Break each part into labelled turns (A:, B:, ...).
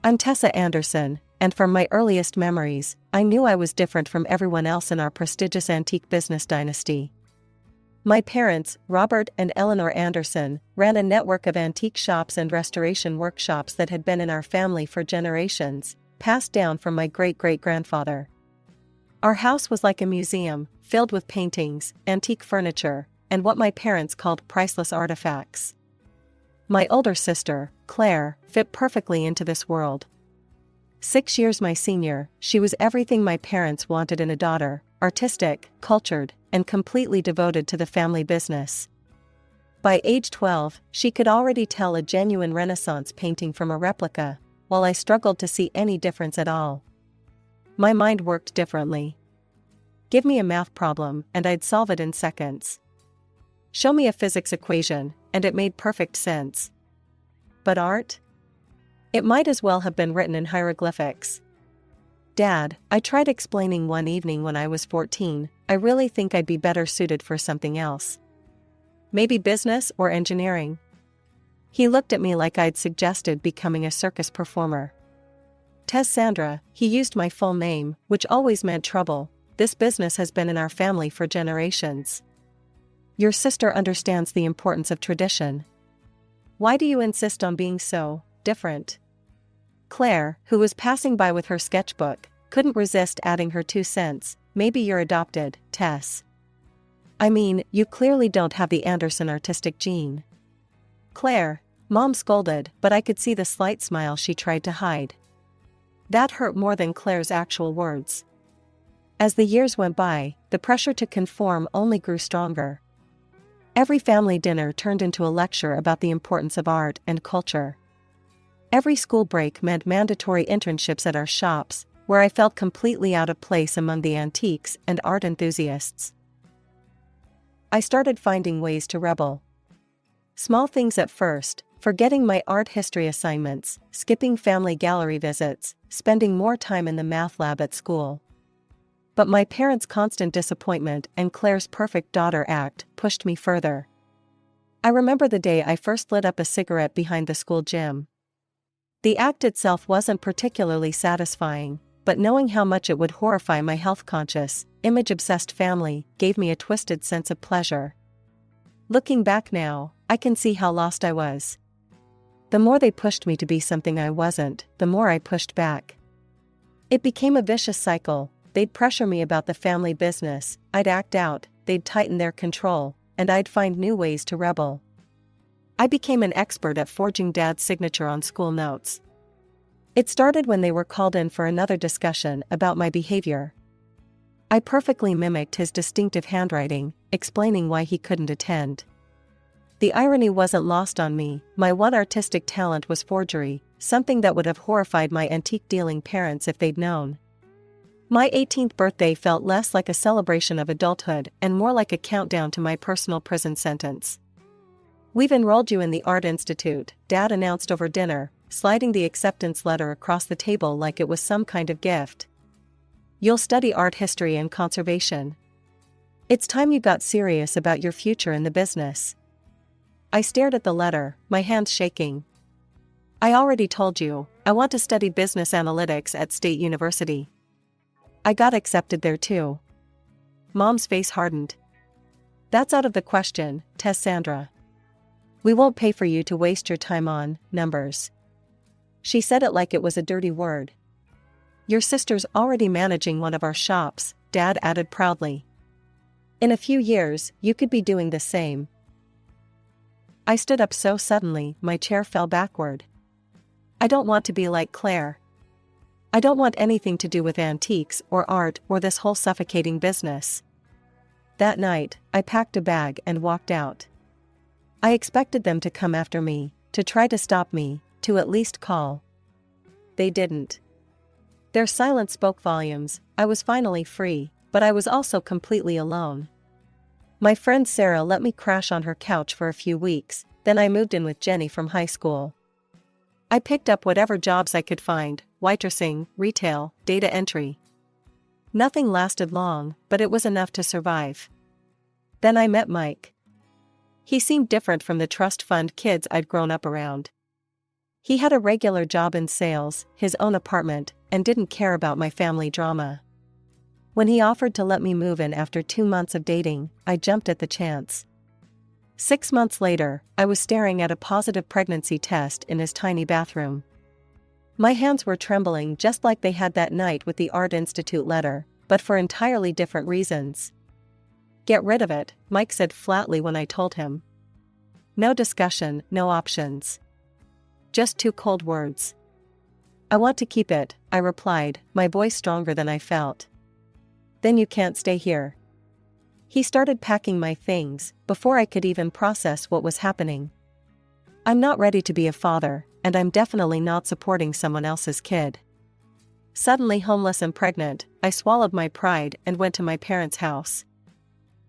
A: I'm Tessa Anderson, and from my earliest memories, I knew I was different from everyone else in our prestigious antique business dynasty. My parents, Robert and Eleanor Anderson, ran a network of antique shops and restoration workshops that had been in our family for generations, passed down from my great-great-grandfather. Our house was like a museum, filled with paintings, antique furniture, and what my parents called priceless artifacts. My older sister, Claire, fit perfectly into this world. 6 years my senior, she was everything my parents wanted in a daughter: artistic, cultured, and completely devoted to the family business. By age 12, she could already tell a genuine Renaissance painting from a replica, while I struggled to see any difference at all. My mind worked differently. Give me a math problem, and I'd solve it in seconds. Show me a physics equation, and it made perfect sense. But art? It might as well have been written in hieroglyphics. Dad, I tried explaining one evening when I was 14, I really think I'd be better suited for something else. Maybe business or engineering. He looked at me like I'd suggested becoming a circus performer. Tessa, he used my full name, which always meant trouble. This business has been in our family for generations. Your sister understands the importance of tradition. Why do you insist on being so different? Claire, who was passing by with her sketchbook, couldn't resist adding her 2 cents. Maybe you're adopted, Tess. I mean, you clearly don't have the Anderson artistic gene. Claire, Mom scolded, but I could see the slight smile she tried to hide. That hurt more than Claire's actual words. As the years went by, the pressure to conform only grew stronger. Every family dinner turned into a lecture about the importance of art and culture. Every school break meant mandatory internships at our shops, where I felt completely out of place among the antiques and art enthusiasts. I started finding ways to rebel. Small things at first, forgetting my art history assignments, skipping family gallery visits, spending more time in the math lab at school. But my parents' constant disappointment and Claire's perfect daughter act pushed me further. I remember the day I first lit up a cigarette behind the school gym. The act itself wasn't particularly satisfying, but knowing how much it would horrify my health-conscious, image-obsessed family gave me a twisted sense of pleasure. Looking back now, I can see how lost I was. The more they pushed me to be something I wasn't, the more I pushed back. It became a vicious cycle. They'd pressure me about the family business, I'd act out, they'd tighten their control, and I'd find new ways to rebel. I became an expert at forging Dad's signature on school notes. It started when they were called in for another discussion about my behavior. I perfectly mimicked his distinctive handwriting, explaining why he couldn't attend. The irony wasn't lost on me. My one artistic talent was forgery, something that would have horrified my antique-dealing parents if they'd known. My 18th birthday felt less like a celebration of adulthood and more like a countdown to my personal prison sentence. We've enrolled you in the Art Institute, Dad announced over dinner, sliding the acceptance letter across the table like it was some kind of gift. You'll study art history and conservation. It's time you got serious about your future in the business. I stared at the letter, my hands shaking. I already told you, I want to study business analytics at State University. I got accepted there too. Mom's face hardened. That's out of the question, Tessa. We won't pay for you to waste your time on numbers. She said it like it was a dirty word. Your sister's already managing one of our shops, Dad added proudly. In a few years, you could be doing the same. I stood up so suddenly, my chair fell backward. I don't want to be like Claire. I don't want anything to do with antiques or art or this whole suffocating business. That night, I packed a bag and walked out. I expected them to come after me, to try to stop me, to at least call. They didn't. Their silence spoke volumes. I was finally free, but I was also completely alone. My friend Sarah let me crash on her couch for a few weeks, then I moved in with Jenny from high school. I picked up whatever jobs I could find, waitressing, retail, data entry. Nothing lasted long, but it was enough to survive. Then I met Mike. He seemed different from the trust fund kids I'd grown up around. He had a regular job in sales, his own apartment, and didn't care about my family drama. When he offered to let me move in after 2 months of dating, I jumped at the chance. 6 months later, I was staring at a positive pregnancy test in his tiny bathroom. My hands were trembling just like they had that night with the Art Institute letter, but for entirely different reasons. "Get rid of it," Mike said flatly when I told him. No discussion, no options. Just 2 cold words. "I want to keep it," I replied, my voice stronger than I felt. "Then you can't stay here." He started packing my things, before I could even process what was happening. I'm not ready to be a father, and I'm definitely not supporting someone else's kid. Suddenly homeless and pregnant, I swallowed my pride and went to my parents' house.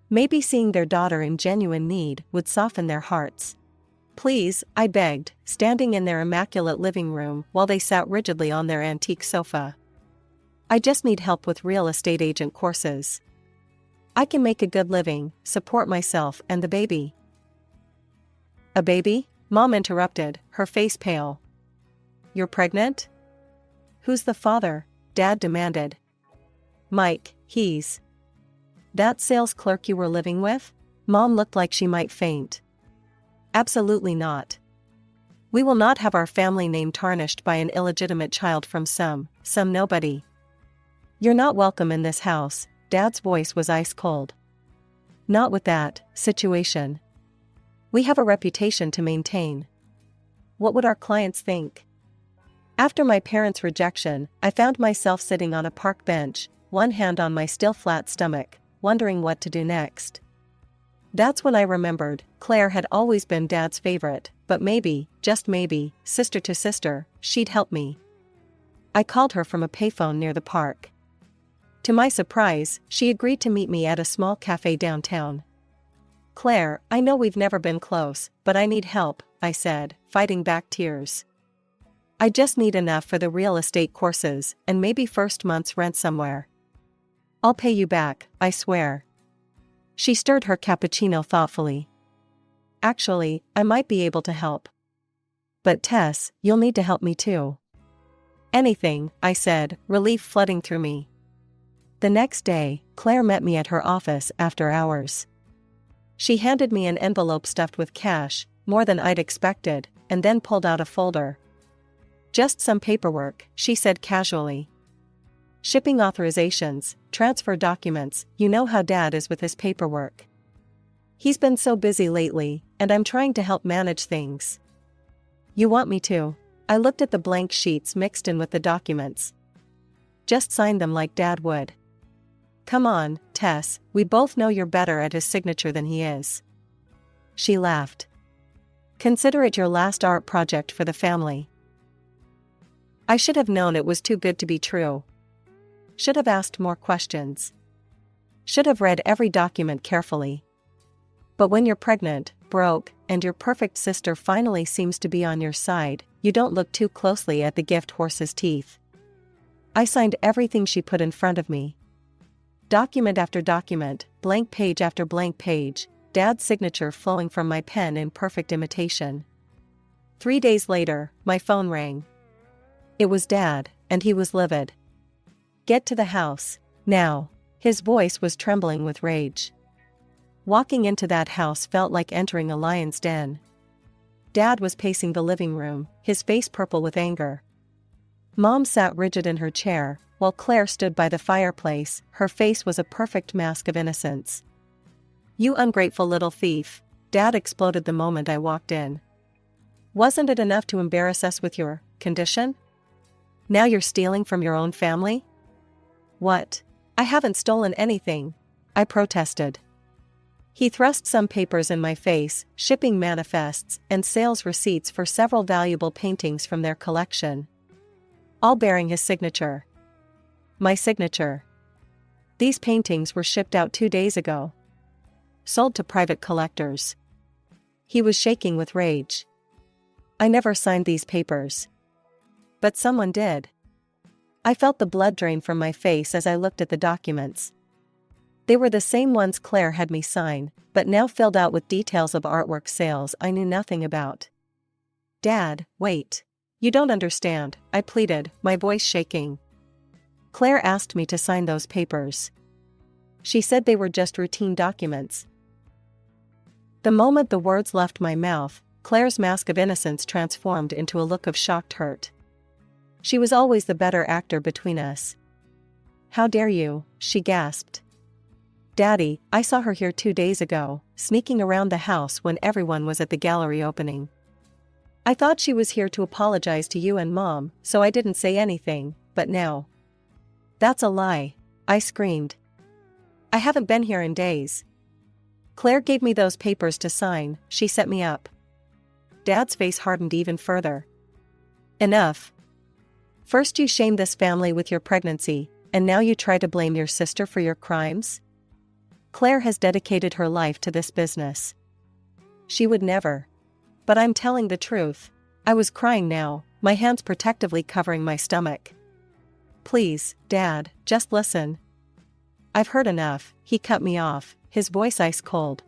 A: Maybe seeing their daughter in genuine need would soften their hearts. "Please," I begged, standing in their immaculate living room while they sat rigidly on their antique sofa. "I just need help with real estate agent courses. I can make a good living, support myself and the baby." "A baby?" Mom interrupted, her face pale. "You're pregnant?" "Who's the father?" Dad demanded. "Mike, he's..." "That sales clerk you were living with?" Mom looked like she might faint. "Absolutely not. We will not have our family name tarnished by an illegitimate child from some nobody. You're not welcome in this house." Dad's voice was ice cold. "Not with that situation. We have a reputation to maintain. What would our clients think?" After my parents' rejection, I found myself sitting on a park bench, one hand on my still flat stomach, wondering what to do next. That's when I remembered, Claire had always been Dad's favorite, but maybe, just maybe, sister to sister, she'd help me. I called her from a payphone near the park. To my surprise, she agreed to meet me at a small cafe downtown. "Claire, I know we've never been close, but I need help," I said, fighting back tears. "I just need enough for the real estate courses, and maybe first month's rent somewhere. I'll pay you back, I swear." She stirred her cappuccino thoughtfully. "Actually, I might be able to help. But Tess, you'll need to help me too." "Anything," I said, relief flooding through me. The next day, Claire met me at her office after hours. She handed me an envelope stuffed with cash, more than I'd expected, and then pulled out a folder. "Just some paperwork," she said casually. "Shipping authorizations, transfer documents, you know how Dad is with his paperwork. He's been so busy lately, and I'm trying to help manage things." "You want me to?" I looked at the blank sheets mixed in with the documents. "Just sign them like Dad would." "Come on, Tess, we both know you're better at his signature than he is." She laughed. "Consider it your last art project for the family." I should have known it was too good to be true. Should have asked more questions. Should have read every document carefully. But when you're pregnant, broke, and your perfect sister finally seems to be on your side, you don't look too closely at the gift horse's teeth. I signed everything she put in front of me. Document after document, blank page after blank page, Dad's signature flowing from my pen in perfect imitation. 3 days later, my phone rang. It was Dad, and he was livid. "Get to the house, now." His voice was trembling with rage. Walking into that house felt like entering a lion's den. Dad was pacing the living room, his face purple with anger. Mom sat rigid in her chair, while Claire stood by the fireplace, her face was a perfect mask of innocence. "You ungrateful little thief," Dad exploded the moment I walked in. "Wasn't it enough to embarrass us with your condition? Now you're stealing from your own family?" "What? I haven't stolen anything," I protested. He thrust some papers in my face, shipping manifests and sales receipts for several valuable paintings from their collection, all bearing his signature. My signature. These paintings were shipped out 2 days ago. Sold to private collectors. He was shaking with rage. "I never signed these papers." "But someone did." I felt the blood drain from my face as I looked at the documents. They were the same ones Claire had me sign, but now filled out with details of artwork sales I knew nothing about. "Dad, wait." You don't understand, I pleaded, my voice shaking. Claire asked me to sign those papers. She said they were just routine documents. The moment the words left my mouth, Claire's mask of innocence transformed into a look of shocked hurt. She was always the better actor between us. How dare you, she gasped. Daddy, I saw her here 2 days ago, sneaking around the house when everyone was at the gallery opening. I thought she was here to apologize to you and Mom, so I didn't say anything, but now. That's a lie, I screamed. I haven't been here in days. Claire gave me those papers to sign, she set me up. Dad's face hardened even further. Enough. First you shame this family with your pregnancy, and now you try to blame your sister for your crimes? Claire has dedicated her life to this business. She would never. But I'm telling the truth. I was crying now, my hands protectively covering my stomach. Please, Dad, just listen. I've heard enough, he cut me off, his voice ice cold.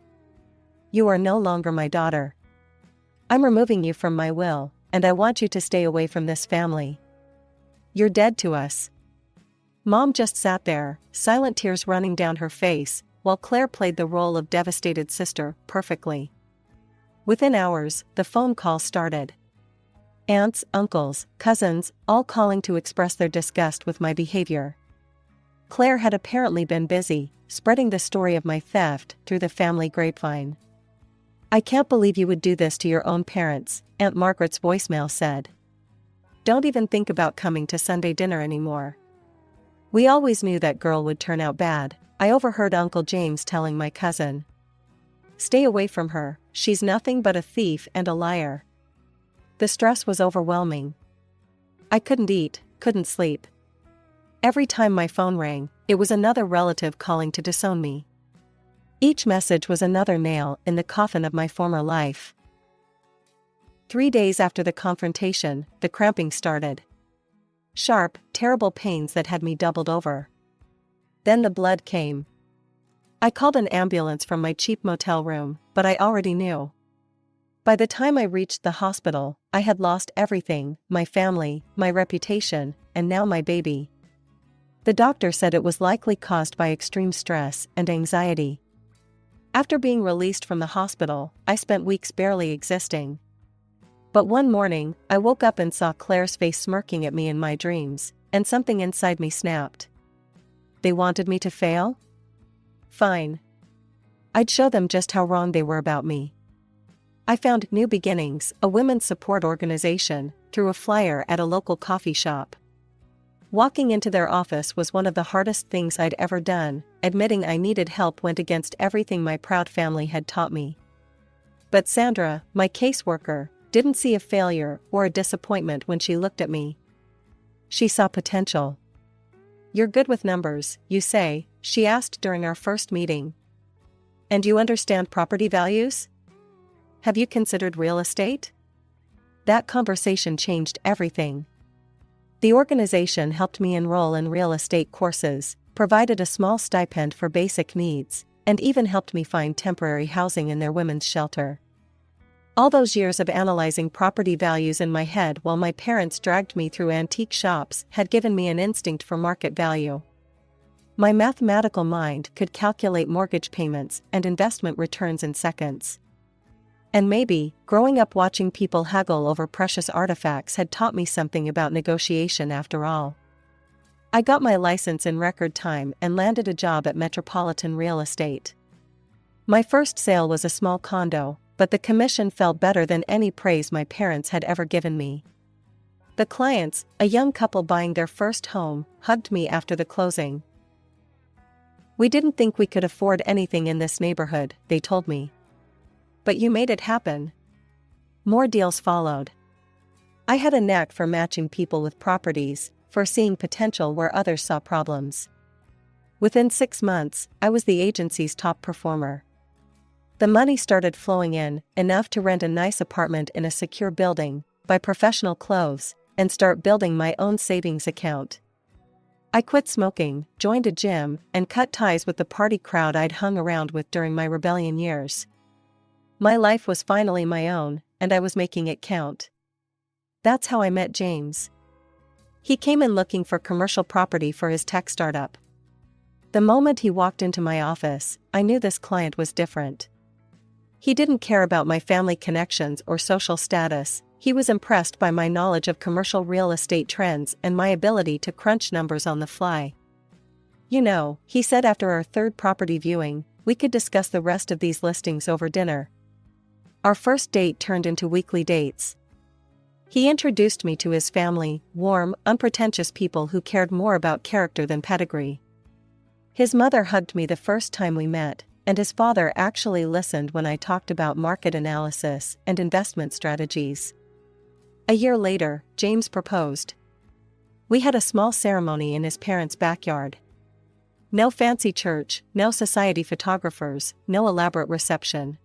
A: You are no longer my daughter. I'm removing you from my will, and I want you to stay away from this family. You're dead to us. Mom just sat there, silent tears running down her face, while Claire played the role of devastated sister perfectly. Within hours, the phone call started. Aunts, uncles, cousins, all calling to express their disgust with my behavior. Claire had apparently been busy, spreading the story of my theft through the family grapevine. I can't believe you would do this to your own parents, Aunt Margaret's voicemail said. Don't even think about coming to Sunday dinner anymore. We always knew that girl would turn out bad, I overheard Uncle James telling my cousin. Stay away from her, she's nothing but a thief and a liar. The stress was overwhelming. I couldn't eat, couldn't sleep. Every time my phone rang, it was another relative calling to disown me. Each message was another nail in the coffin of my former life. 3 days after the confrontation, the cramping started. Sharp, terrible pains that had me doubled over. Then the blood came. I called an ambulance from my cheap motel room, but I already knew. By the time I reached the hospital, I had lost everything, my family, my reputation, and now my baby. The doctor said it was likely caused by extreme stress and anxiety. After being released from the hospital, I spent weeks barely existing. But one morning, I woke up and saw Claire's face smirking at me in my dreams, and something inside me snapped. They wanted me to fail? Fine. I'd show them just how wrong they were about me. I found New Beginnings, a women's support organization, through a flyer at a local coffee shop. Walking into their office was one of the hardest things I'd ever done. Admitting I needed help went against everything my proud family had taught me. But Sandra, my caseworker, didn't see a failure or a disappointment when she looked at me. She saw potential. You're good with numbers, you say, she asked during our first meeting. And you understand property values? Have you considered real estate? That conversation changed everything. The organization helped me enroll in real estate courses, provided a small stipend for basic needs, and even helped me find temporary housing in their women's shelter. All those years of analyzing property values in my head while my parents dragged me through antique shops had given me an instinct for market value. My mathematical mind could calculate mortgage payments and investment returns in seconds. And maybe, growing up watching people haggle over precious artifacts had taught me something about negotiation after all. I got my license in record time and landed a job at Metropolitan Real Estate. My first sale was a small condo, but the commission felt better than any praise my parents had ever given me. The clients, a young couple buying their first home, hugged me after the closing. We didn't think we could afford anything in this neighborhood, they told me. But you made it happen. More deals followed. I had a knack for matching people with properties, for seeing potential where others saw problems. Within 6 months, I was the agency's top performer. The money started flowing in, enough to rent a nice apartment in a secure building, buy professional clothes, and start building my own savings account. I quit smoking, joined a gym, and cut ties with the party crowd I'd hung around with during my rebellion years. My life was finally my own, and I was making it count. That's how I met James. He came in looking for commercial property for his tech startup. The moment he walked into my office, I knew this client was different. He didn't care about my family connections or social status. He was impressed by my knowledge of commercial real estate trends and my ability to crunch numbers on the fly. "You know," he said after our third property viewing, "we could discuss the rest of these listings over dinner." Our first date turned into weekly dates. He introduced me to his family, warm, unpretentious people who cared more about character than pedigree. His mother hugged me the first time we met, and his father actually listened when I talked about market analysis and investment strategies. A year later, James proposed. We had a small ceremony in his parents' backyard. No fancy church, no society photographers, no elaborate reception.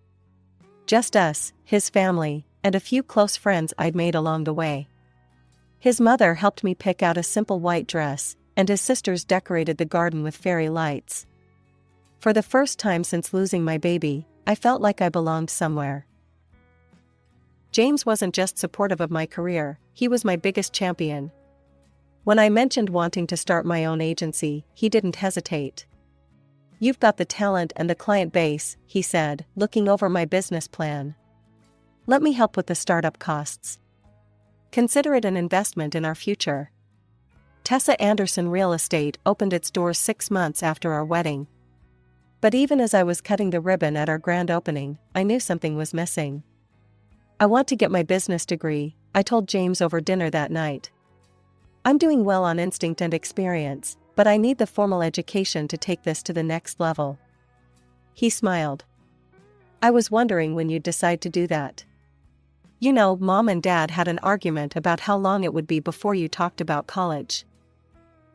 A: Just us, his family, and a few close friends I'd made along the way. His mother helped me pick out a simple white dress, and his sisters decorated the garden with fairy lights. For the first time since losing my baby, I felt like I belonged somewhere. James wasn't just supportive of my career, he was my biggest champion. When I mentioned wanting to start my own agency, he didn't hesitate. "You've got the talent and the client base," he said, looking over my business plan. "Let me help with the startup costs. Consider it an investment in our future." Tessa Anderson Real Estate opened its doors 6 months after our wedding. But even as I was cutting the ribbon at our grand opening, I knew something was missing. "I want to get my business degree," I told James over dinner that night. "I'm doing well on instinct and experience, but I need the formal education to take this to the next level." He smiled. "I was wondering when you'd decide to do that. You know, Mom and Dad had an argument about how long it would be before you talked about college."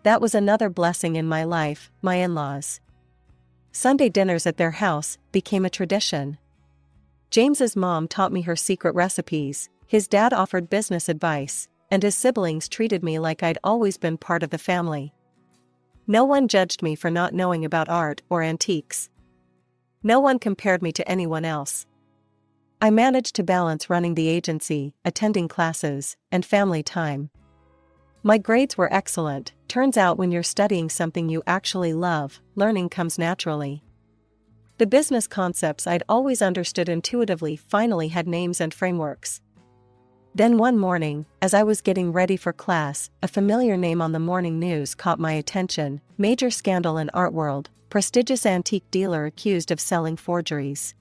A: That was another blessing in my life, my in-laws. Sunday dinners at their house became a tradition. James's mom taught me her secret recipes, his dad offered business advice, and his siblings treated me like I'd always been part of the family. No one judged me for not knowing about art or antiques. No one compared me to anyone else. I managed to balance running the agency, attending classes, and family time. My grades were excellent. Turns out when you're studying something you actually love, learning comes naturally. The business concepts I'd always understood intuitively finally had names and frameworks. Then one morning, as I was getting ready for class, a familiar name on the morning news caught my attention: major scandal in art world, prestigious antique dealer accused of selling forgeries.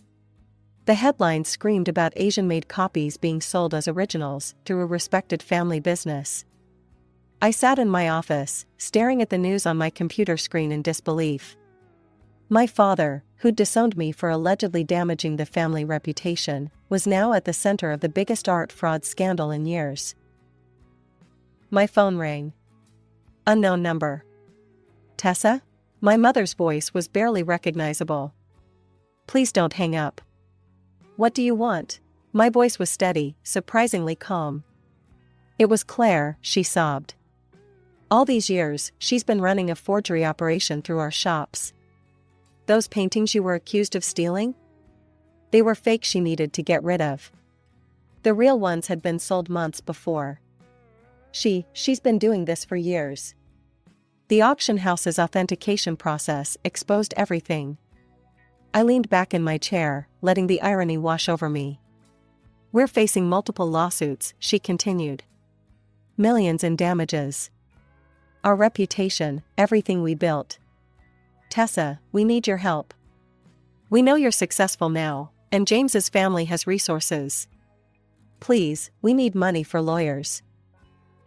A: The headline screamed about Asian-made copies being sold as originals through a respected family business. I sat in my office, staring at the news on my computer screen in disbelief. My father, who'd disowned me for allegedly damaging the family reputation, was now at the center of the biggest art fraud scandal in years. My phone rang. Unknown number. "Tessa?" My mother's voice was barely recognizable. "Please don't hang up." "What do you want?" My voice was steady, surprisingly calm. "It was Claire," she sobbed. "All these years, she's been running a forgery operation through our shops. Those paintings you were accused of stealing? They were fake she needed to get rid of. The real ones had been sold months before. She's been doing this for years." The auction house's authentication process exposed everything. I leaned back in my chair, letting the irony wash over me. "We're facing multiple lawsuits," she continued. "Millions in damages. Our reputation, everything we built. Tessa, we need your help. We know you're successful now, and James's family has resources. Please, we need money for lawyers."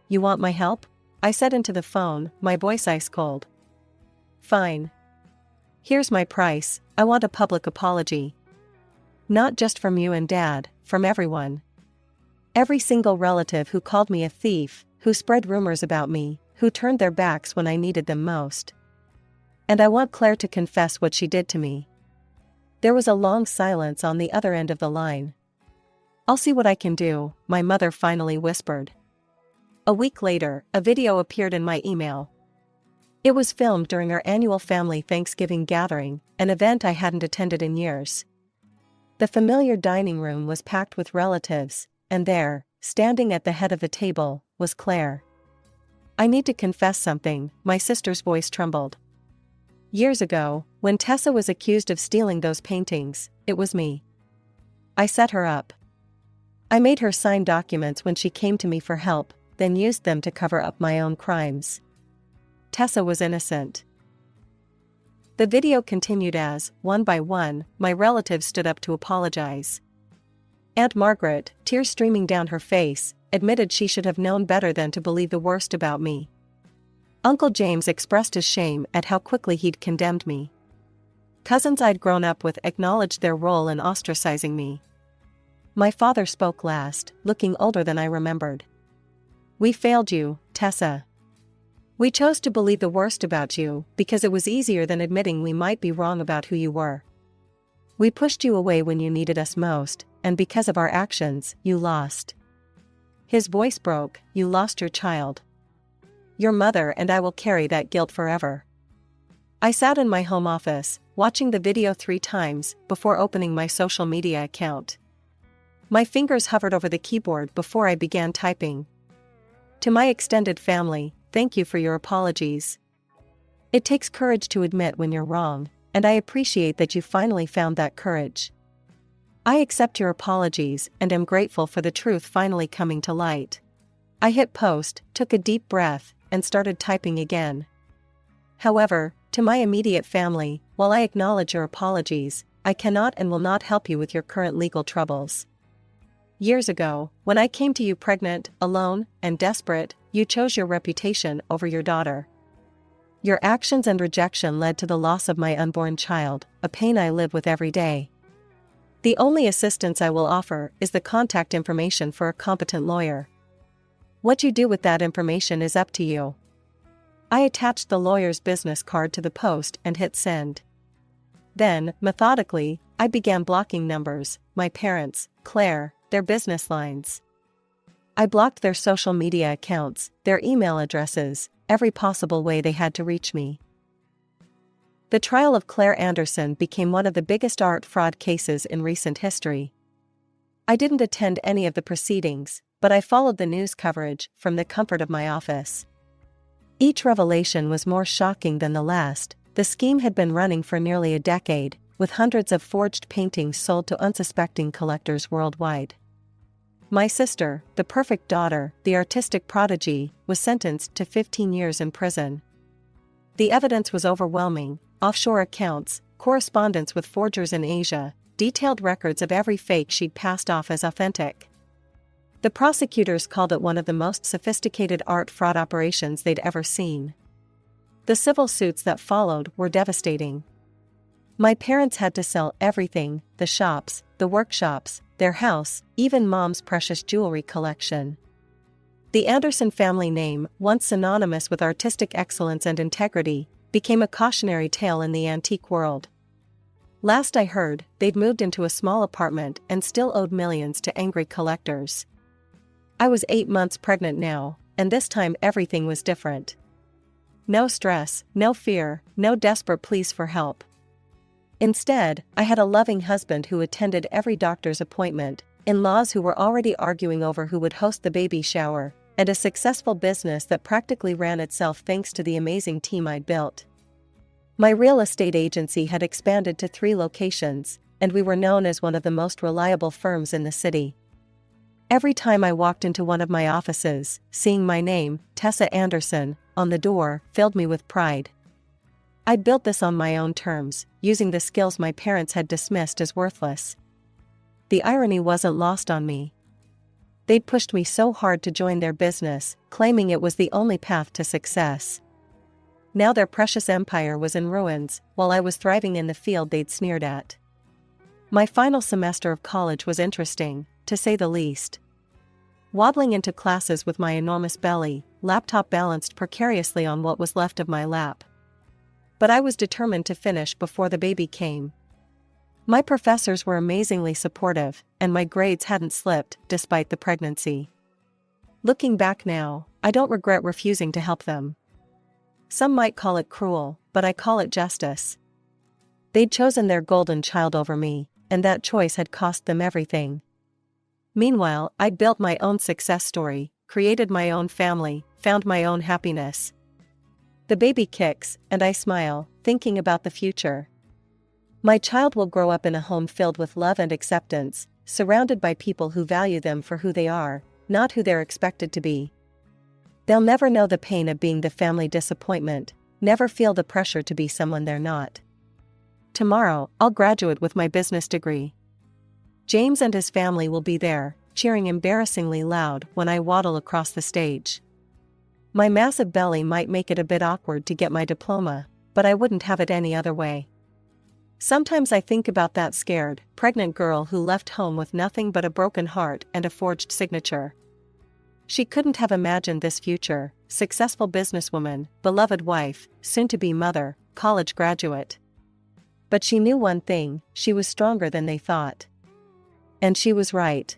A: "You want my help?" I said into the phone, my voice ice cold. "Fine. Here's my price. I want a public apology. Not just from you and Dad, from everyone. Every single relative who called me a thief, who spread rumors about me, who turned their backs when I needed them most. And I want Claire to confess what she did to me." There was a long silence on the other end of the line. "I'll see what I can do," my mother finally whispered. A week later, a video appeared in my email. It was filmed during our annual family Thanksgiving gathering, an event I hadn't attended in years. The familiar dining room was packed with relatives, and there, standing at the head of the table, was Claire. "I need to confess something," my sister's voice trembled. "Years ago, when Tessa was accused of stealing those paintings, it was me. I set her up. I made her sign documents when she came to me for help, then used them to cover up my own crimes. Tessa was innocent." The video continued as, one by one, my relatives stood up to apologize. Aunt Margaret, tears streaming down her face, admitted she should have known better than to believe the worst about me. Uncle James expressed his shame at how quickly he'd condemned me. Cousins I'd grown up with acknowledged their role in ostracizing me. My father spoke last, looking older than I remembered. "We failed you, Tessa. We chose to believe the worst about you because it was easier than admitting we might be wrong about who you were. We pushed you away when you needed us most, and because of our actions, you lost." His voice broke. "You lost your child. Your mother and I will carry that guilt forever." I sat in my home office, watching the video 3 times before opening my social media account. My fingers hovered over the keyboard before I began typing. "To my extended family, thank you for your apologies. It takes courage to admit when you're wrong, and I appreciate that you finally found that courage. I accept your apologies and am grateful for the truth finally coming to light." I hit post, took a deep breath, and started typing again. "However, to my immediate family, while I acknowledge your apologies, I cannot and will not help you with your current legal troubles. Years ago, when I came to you pregnant, alone, and desperate, you chose your reputation over your daughter. Your actions and rejection led to the loss of my unborn child, a pain I live with every day. The only assistance I will offer is the contact information for a competent lawyer. What you do with that information is up to you." I attached the lawyer's business card to the post and hit send. Then, methodically, I began blocking numbers, my parents, Claire, their business lines. I blocked their social media accounts, their email addresses, every possible way they had to reach me. The trial of Claire Anderson became one of the biggest art fraud cases in recent history. I didn't attend any of the proceedings, but I followed the news coverage from the comfort of my office. Each revelation was more shocking than the last. The scheme had been running for nearly a decade, with hundreds of forged paintings sold to unsuspecting collectors worldwide. My sister, the perfect daughter, the artistic prodigy, was sentenced to 15 years in prison. The evidence was overwhelming: offshore accounts, correspondence with forgers in Asia, detailed records of every fake she'd passed off as authentic. The prosecutors called it one of the most sophisticated art fraud operations they'd ever seen. The civil suits that followed were devastating. My parents had to sell everything: the shops, the workshops, their house, even Mom's precious jewelry collection. The Anderson family name, once synonymous with artistic excellence and integrity, became a cautionary tale in the antique world. Last I heard, they'd moved into a small apartment and still owed millions to angry collectors. I was 8 months pregnant now, and this time everything was different. No stress, no fear, no desperate pleas for help. Instead, I had a loving husband who attended every doctor's appointment, in-laws who were already arguing over who would host the baby shower, and a successful business that practically ran itself thanks to the amazing team I'd built. My real estate agency had expanded to 3 locations, and we were known as one of the most reliable firms in the city. Every time I walked into one of my offices, seeing my name, Tessa Anderson, on the door, filled me with pride. I'd built this on my own terms, using the skills my parents had dismissed as worthless. The irony wasn't lost on me. They'd pushed me so hard to join their business, claiming it was the only path to success. Now their precious empire was in ruins, while I was thriving in the field they'd sneered at. My final semester of college was interesting, to say the least. Waddling into classes with my enormous belly, laptop balanced precariously on what was left of my lap. But I was determined to finish before the baby came. My professors were amazingly supportive, and my grades hadn't slipped despite the pregnancy. Looking back now, I don't regret refusing to help them. Some might call it cruel, but I call it justice. They'd chosen their golden child over me, and that choice had cost them everything. Meanwhile, I'd built my own success story, created my own family, found my own happiness. The baby kicks, and I smile, thinking about the future. My child will grow up in a home filled with love and acceptance, surrounded by people who value them for who they are, not who they're expected to be. They'll never know the pain of being the family disappointment, never feel the pressure to be someone they're not. Tomorrow, I'll graduate with my business degree. James and his family will be there, cheering embarrassingly loud when I waddle across the stage. My massive belly might make it a bit awkward to get my diploma, but I wouldn't have it any other way. Sometimes I think about that scared, pregnant girl who left home with nothing but a broken heart and a forged signature. She couldn't have imagined this future: successful businesswoman, beloved wife, soon-to-be mother, college graduate. But she knew one thing: she was stronger than they thought. And she was right.